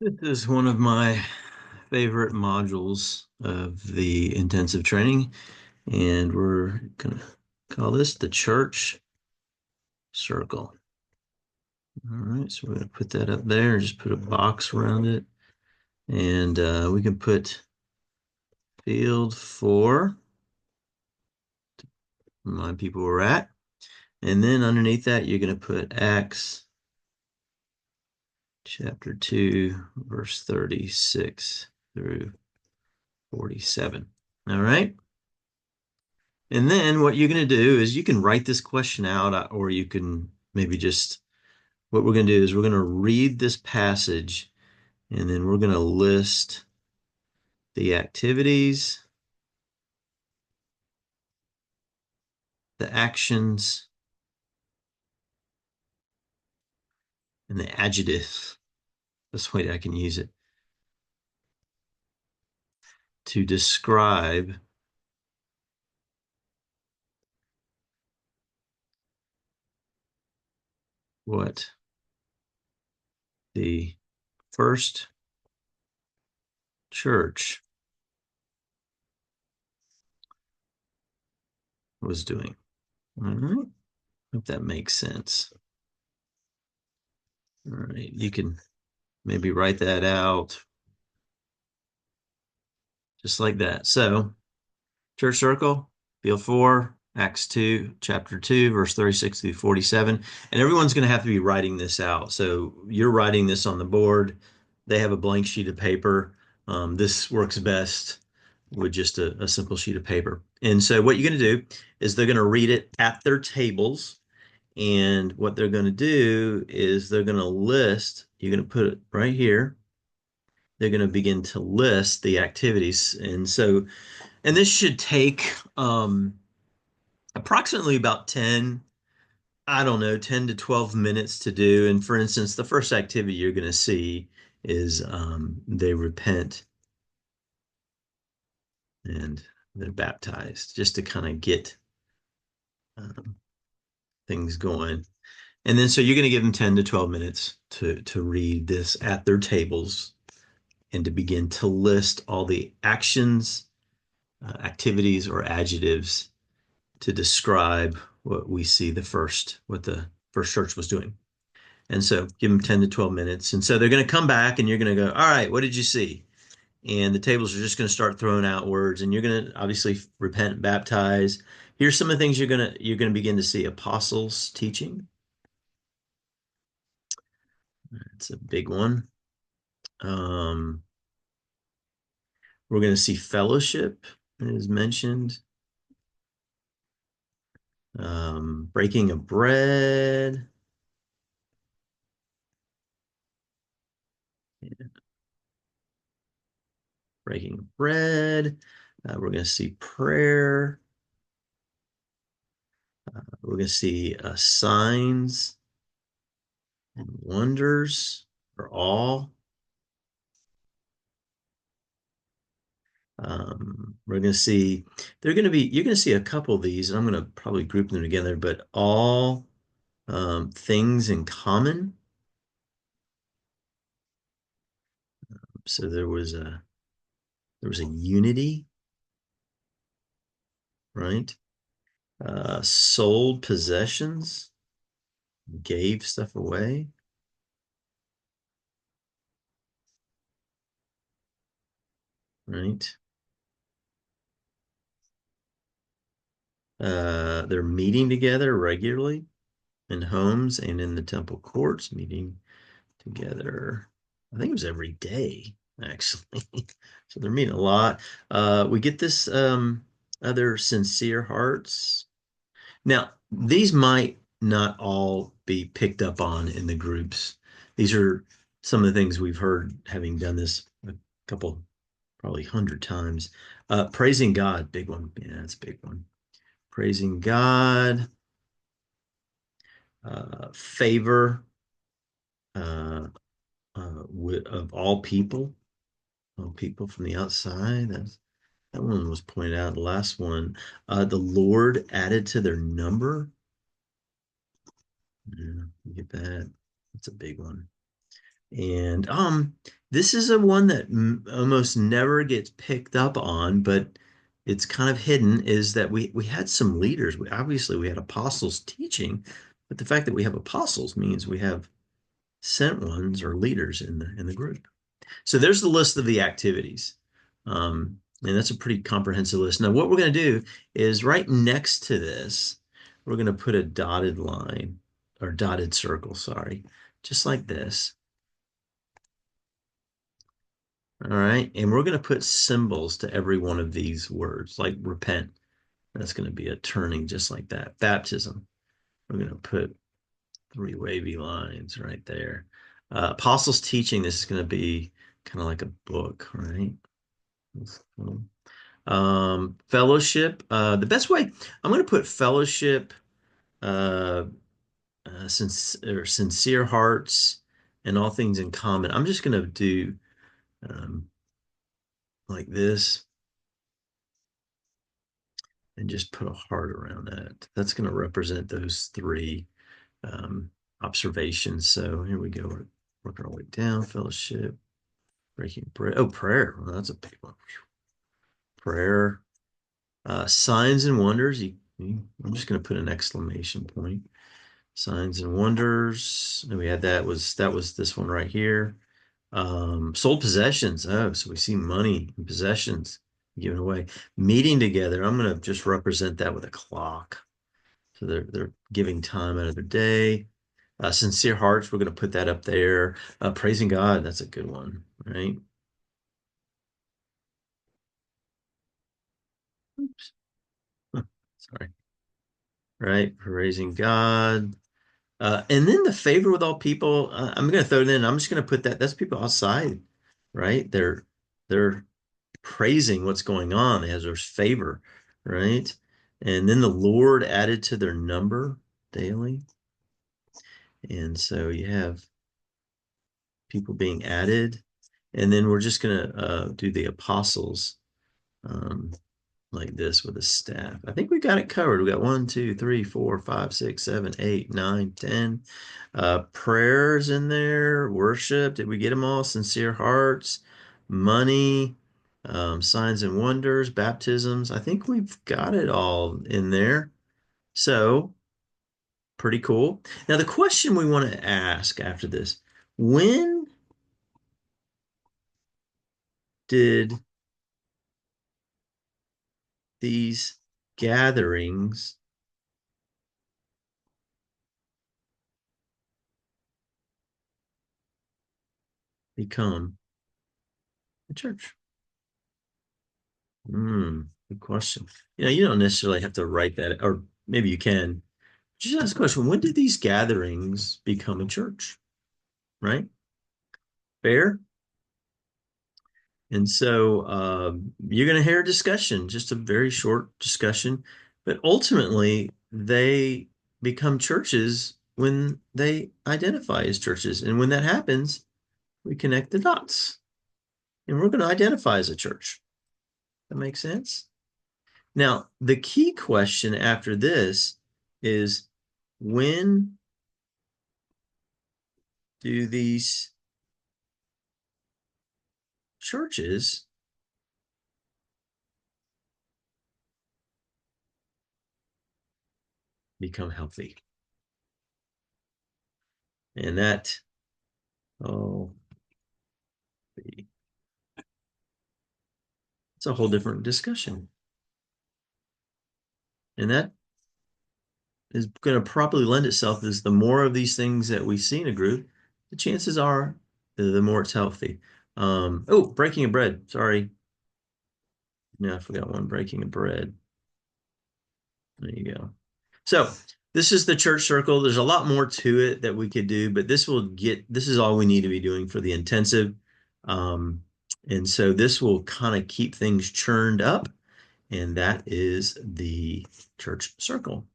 This is one of my favorite modules of the intensive training, and we're going to call this the church circle. All right, so we're going to put that up there and just put a box around it. And we can put field 4, remind people where we're at. And then underneath that, you're going to put Acts chapter 2, verse 36 through 47. All right. And then what you're going to do is you can write this question out, or you can maybe just, what we're going to do is we're going to read this passage, and then we're going to list the activities, the actions, and the adjectives. That's the way I can use it to describe what the first church was doing. All right. Hope that makes sense. All right. You can maybe write that out just like that. So, church circle, field 4, Acts 2, chapter 2, verse 36 through 47. And everyone's going to have to be writing this out. So you're writing this on the board. They have a blank sheet of paper. This works best with just a simple sheet of paper. And so what you're going to do is they're going to read it at their tables. And what they're going to do is they're going to list, you're going to put it right here. They're going to begin to list the activities. And this should take approximately about 10, I don't know, 10 to 12 minutes to do. And for instance, the first activity you're going to see is they repent and they're baptized, just to kind of get um, things going. And then so you're going to give them 10 to 12 minutes to read this at their tables and to begin to list all the actions, activities, or adjectives to describe what we see what the first church was doing. And so give them 10 to 12 minutes. And so they're going to come back and you're going to go, all right, what did you see? And the tables are just going to start throwing out words, and you're going to obviously repent and baptize. Here's some of the things you're going to begin to see: apostles teaching. It's a big one. Um, we're going to see fellowship is mentioned. Breaking of bread. Breaking of bread. We're going to see prayer. We're going to see signs and wonders for all. We're going to see, you're going to see a couple of these, and I'm going to probably group them together, but all things in common. So there was a unity, right? Sold possessions, gave stuff away, right? They're meeting together regularly in homes and in the temple courts, meeting together. I think it was every day, actually. So they're meeting a lot. We get this other sincere hearts. Now, these might not all be picked up on in the groups. These are some of the things we've heard having done this a couple, probably 100 times. Praising God, big one. Yeah, that's a big one. Praising God, favor uh, of all people from the outside. That one was pointed out. The last one, the Lord added to their number. Yeah, you get that. That's a big one. And this is a one that almost never gets picked up on, but it's kind of hidden, is that we had some leaders. We had apostles teaching, but the fact that we have apostles means we have sent ones or leaders in the group. So there's the list of the activities. And that's a pretty comprehensive list. Now, what we're going to do is right next to this, we're going to put a dotted line or dotted circle, sorry, just like this. All right. And we're going to put symbols to every one of these words, like repent. That's going to be a turning just like that. Baptism. We're going to put 3 wavy lines right there. Apostles teaching, this is going to be kind of like a book, right? Fellowship. The best way, I'm going to put fellowship, uh, sincere hearts, and all things in common. I'm just going to do um, like this and just put a heart around that. That's going to represent those 3 um, observations. So here we go. We're working our way down. Fellowship, breaking bread. Oh, prayer. Well, that's a big one. Prayer. Signs and wonders. I'm just going to put an exclamation point. Signs and wonders. And we had that was this one right here. Sold possessions. Oh, so we see money and possessions given away. Meeting together. I'm going to just represent that with a clock. So they're giving time out of their day. Sincere hearts. We're going to put that up there. Praising God. That's a good one, right? Oops. Sorry. Right. Praising God. And then the favor with all people, I'm going to throw it in. I'm just going to put that. That's people outside, right? They're praising what's going on as there's favor, right? And then the Lord added to their number daily. And so you have people being added. And then we're just going to do the apostles. Um, like this with a staff. I think we got it covered. We got 1, 2, 3, 4, 5, 6, 7, 8, 9, 10. Prayers in there, worship. Did we get them all? Sincere hearts, money, signs and wonders, baptisms. I think we've got it all in there. So pretty cool. Now the question we want to ask after this, when did these gatherings become a church? Good question. You don't necessarily have to write that, or maybe you can. Just ask the question, when did these gatherings become a church? Right? Fair? And so you're going to hear a discussion, just a very short discussion, but ultimately they become churches when they identify as churches. And when that happens, we connect the dots and we're going to identify as a church. That makes sense? Now, the key question after this is, when do these churches become healthy? And that, oh, it's a whole different discussion. And that is going to probably lend itself is the more of these things that we see in a group, the chances are the more it's healthy. Oh, breaking of bread. Sorry. No, I forgot one. Breaking of bread. There you go. So this is the church circle. There's a lot more to it that we could do, but this is all we need to be doing for the intensive. Um, and so this will kind of keep things churned up, and that is the church circle.